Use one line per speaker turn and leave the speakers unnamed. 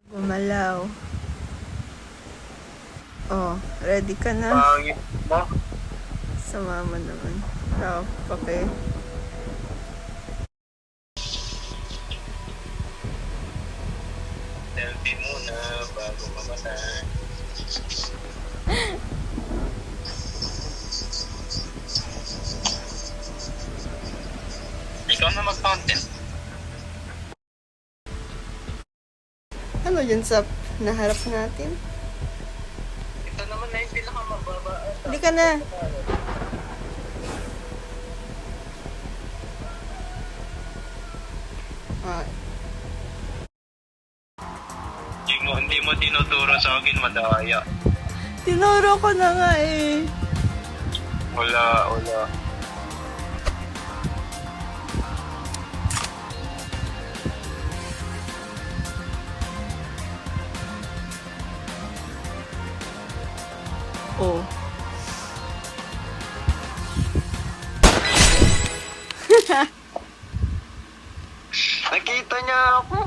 Gumalaw. Oh, ready ka na?
Pangit mo.
Sa mama naman. Oh, okay.
Selfie muna bago mamatay. Ikaw na mag-content.
Ano yun sa naharap natin?
Ito naman na yung pinakamababa.
Hindi ka na. Ah,
Hindi mo tinuturo sa akin, madaya.
tinuro ko na nga eh.
Wala.
Oh.
Nakita niya ako.